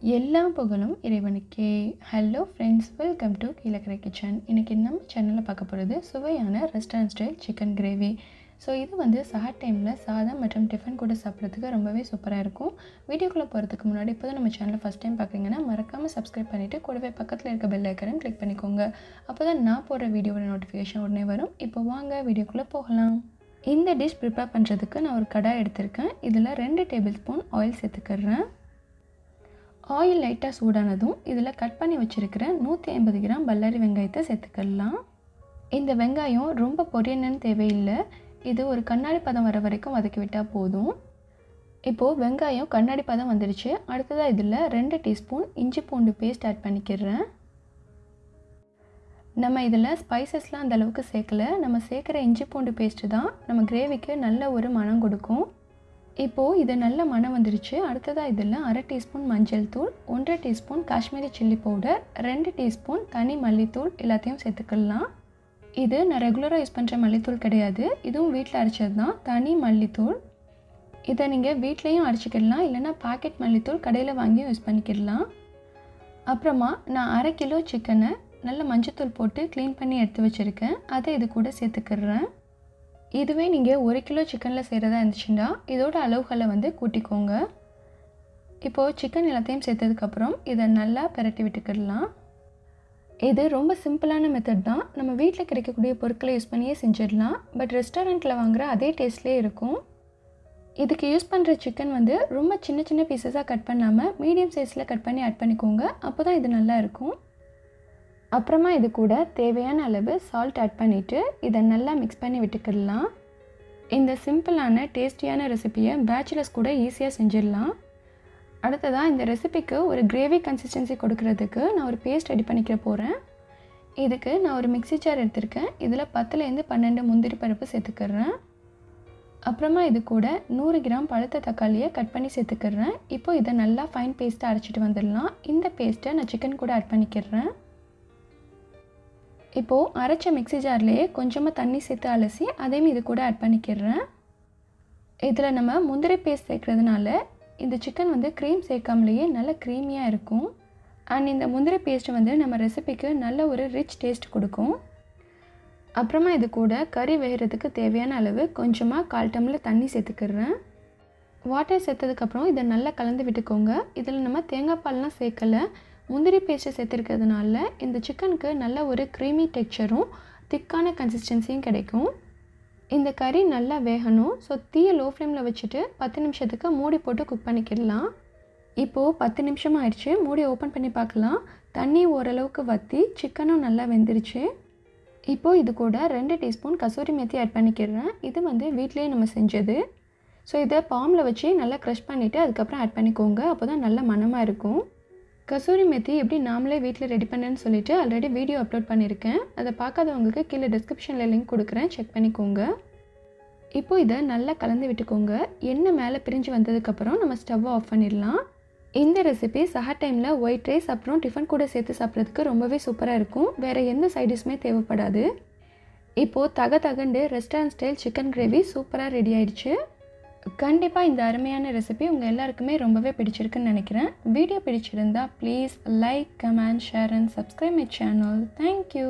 எல்லாம் புகழும் இறைவனுக்கே. Hello friends, welcome to Kilakarai kitchen. இன்றைக்கி நம்ம சேனலில் பார்க்க போகிறது சுவையான restaurant style chicken gravy. So இது வந்து சஹர் டைமில் சாதம் மற்றும் டிஃபன் கூட சாப்பிட்றதுக்கு ரொம்பவே சூப்பராக இருக்கும். வீடியோக்குள்ளே போகிறதுக்கு முன்னாடி இப்போ தான் நம்ம சேனலை ஃபஸ்ட் டைம் பார்க்குறீங்கன்னா மறக்காமல் சப்ஸ்கிரைப் பண்ணிவிட்டு கூடவே பக்கத்தில் இருக்க பெல் ஐக்கனையும் கிளிக் பண்ணிக்கோங்க. அப்போ தான் நான் போடுற வீடியோட நோட்டிஃபிகேஷன் உடனே வரும். இப்போ வாங்க வீடியோக்குள்ளே போகலாம். இந்த டிஷ் ப்ரிப்பேர் பண்ணுறதுக்கு நான் ஒரு கடாய் எடுத்திருக்கேன். இதில் 2 டேபிள் ஸ்பூன் ஆயில் சேர்த்துக்கிறேன். ஆயில் லைட்டாக சூடானதும் இதில் கட் பண்ணி வச்சுருக்கிற 150 கிராம் பல்லாரி வெங்காயத்தை சேர்த்துக்கலாம். இந்த வெங்காயம் ரொம்ப பொரியணுன்னு தேவையில்லை. இது ஒரு கண்ணாடி பதம் வர வரைக்கும் வதக்கி விட்டால் போதும். இப்போது வெங்காயம் கண்ணாடி பதம் வந்துடுச்சு. அடுத்ததாக இதில் 2 டீஸ்பூன் இஞ்சி பூண்டு பேஸ்ட் ஆட் பண்ணிக்கிறேன். நம்ம இதில் ஸ்பைசஸ்லாம் அந்த அளவுக்கு சேர்க்கல. நம்ம சேர்க்குற இஞ்சி பூண்டு பேஸ்ட்டு தான் நம்ம கிரேவிக்கு நல்ல ஒரு மனம் கொடுக்கும். இப்போது இது நல்ல மனம் வந்துடுச்சு. அடுத்ததாக இதில் 1/2 டீஸ்பூன் மஞ்சள் தூள், 1/2 teaspoon Kashmiri chilli powder, 2 teaspoon தனி மல்லித்தூள் எல்லாத்தையும் சேர்த்துக்கலாம். இது நான் ரெகுலராக யூஸ் பண்ணுற மல்லித்தூள் கிடையாது. இதுவும் வீட்டில் அரைச்சது தான், தனி மல்லித்தூள். இதை நீங்கள் வீட்லேயும் அரைச்சிக்கிடலாம், இல்லைனா பாக்கெட் மல்லித்தூள் கடையில் வாங்கியும் யூஸ் பண்ணிக்கிடலாம். அப்புறமா நான் 1/2 கிலோ சிக்கனை நல்ல மஞ்சத்தூள் போட்டு க்ளீன் பண்ணி எடுத்து வச்சுருக்கேன். அதை இது கூட சேர்த்துக்கிறேன். இதுவே நீங்கள் 1 கிலோ சிக்கனில் செய்கிறதா இருந்துச்சுன்னா இதோட அளவுகளை வந்து கூட்டிக்கோங்க. இப்போது சிக்கன் எல்லாத்தையும் சேர்த்ததுக்கப்புறம் இதை நல்லா பிரட்டி விட்டுக்கிடலாம். இது ரொம்ப சிம்பிளான மெத்தட் தான். நம்ம வீட்டில் கிடைக்கக்கூடிய பொருட்களை யூஸ் பண்ணியே செஞ்சிடலாம். பட் ரெஸ்டாரண்ட்டில் வாங்குகிற அதே டேஸ்ட்லேயே இருக்கும். இதுக்கு யூஸ் பண்ணுற சிக்கன் வந்து ரொம்ப சின்ன சின்ன பீசஸாக கட் பண்ணாமல் மீடியம் சைஸில் கட் பண்ணி ஆட் பண்ணிக்கோங்க. அப்போ தான் இது நல்லா இருக்கும். அப்புறமா இது கூட தேவையான அளவு சால்ட் ஆட் பண்ணிவிட்டு இதை நல்லா மிக்ஸ் பண்ணி விட்டுக்கிடலாம். இந்த சிம்பிளான டேஸ்டியான ரெசிபியை பேச்சுலர்ஸ் கூட ஈஸியாக செஞ்சிடலாம். அடுத்ததாக இந்த ரெசிபிக்கு ஒரு கிரேவி கன்சிஸ்டன்சி கொடுக்கறதுக்கு நான் ஒரு பேஸ்ட் ரெடி பண்ணிக்க போகிறேன். இதுக்கு நான் ஒரு மிக்ஸி ஜார் எடுத்திருக்கேன். இதில் 10லேருந்து 12 முந்திரி பருப்பு சேர்த்துக்கிறேன். அப்புறமா இது கூட 100 கிராம் பழுத்த தக்காளியை கட் பண்ணி சேர்த்துக்கிறேன். இப்போ இதை நல்லா ஃபைன் பேஸ்ட்டாக அரைச்சிட்டு வந்துடலாம். இந்த பேஸ்ட்டை நான் சிக்கன் கூட ஆட் பண்ணிக்கிறேன். இப்போது அரைச்ச மிக்ஸி ஜார்லேயே கொஞ்சமாக தண்ணி சேர்த்து அலசி அதையும் இது கூட ஆட் பண்ணிக்கிறேன். இதில் நம்ம முந்திரி பேஸ்ட் சேர்க்குறதுனால இந்த சிக்கன் வந்து க்ரீம் சேர்க்காமலேயே நல்ல க்ரீமியாக இருக்கும். அண்ட் இந்த முந்திரி பேஸ்ட் வந்து நம்ம ரெசிபிக்கு நல்ல ஒரு ரிச் டேஸ்ட் கொடுக்கும். அப்புறமா இது கூட கறி வேகிறதுக்கு தேவையான அளவு கொஞ்சமாக 1/4 டம்ளர் தண்ணி சேர்த்துக்கிறேன். வாட்டர் சேர்த்ததுக்கப்புறம் இதை நல்லா கலந்து விட்டுக்கோங்க. இதில் நம்ம தேங்காய் பால்லாம் சேர்க்கலை. முந்திரி பேஸ்ட்டு சேர்த்துருக்கிறதுனால இந்த சிக்கனுக்கு நல்ல ஒரு க்ரீமி டெக்ஸ்சரும் திக்கான கன்சிஸ்டன்சியும் கிடைக்கும். இந்த கறி நல்லா வேகணும். ஸோ தீயை லோ ஃப்ளேமில் வச்சுட்டு 10 நிமிஷத்துக்கு மூடி போட்டு குக் பண்ணிக்கிடலாம். இப்போது 10 நிமிஷம் ஆயிடுச்சு. மூடி ஓப்பன் பண்ணி பார்க்கலாம். தண்ணி ஓரளவுக்கு வற்றி சிக்கனும் நல்லா வெந்துருச்சு. இப்போது இது கூட 2 டீஸ்பூன் கசூரி மெத்தி ஆட் பண்ணிக்கிறேன். இது வந்து வீட்லேயே நம்ம செஞ்சது. ஸோ இதை பாமில் வச்சு நல்லா க்ரஷ் பண்ணிவிட்டு அதுக்கப்புறம் ஆட் பண்ணிக்கோங்க. அப்போ தான் நல்ல மணமாக இருக்கும். கசூரி மெத்தி எப்படி நாமளே வீட்டில் ரெடி பண்ணேன்னு சொல்லிவிட்டு ஆல்ரெடி வீடியோ அப்லோட் பண்ணியிருக்கேன். அதை பார்க்காதவங்களுக்கு கீழே டிஸ்கிரிப்ஷனில் லிங்க் கொடுக்குறேன், செக் பண்ணிக்கோங்க. இப்போது இதை நல்லா கலந்து விட்டுக்கோங்க. எண்ணெய் மேலே பிரிஞ்சு வந்ததுக்கப்புறம் நம்ம ஸ்டவ்வை ஆஃப் பண்ணிடலாம். இந்த ரெசிபி சஹர் டைமில் ஒயிட் ரைஸ் அப்புறம் டிஃபன் கூட சேர்த்து சாப்பிட்றதுக்கு ரொம்பவே சூப்பராக இருக்கும். வேறு எந்த சைடிஷுமே தேவைப்படாது. இப்போது தகண்டு ரெஸ்டாரண்ட் ஸ்டைல் சிக்கன் கிரேவி சூப்பராக ரெடி ஆயிடுச்சு. கண்டிப்பாக இந்த அருமையான ரெசிபி உங்கள் எல்லாருக்குமே ரொம்பவே பிடிச்சிருக்குன்னு நினைக்கிறேன். வீடியோ பிடிச்சிருந்தா please like, comment, share and subscribe my channel. Thank you.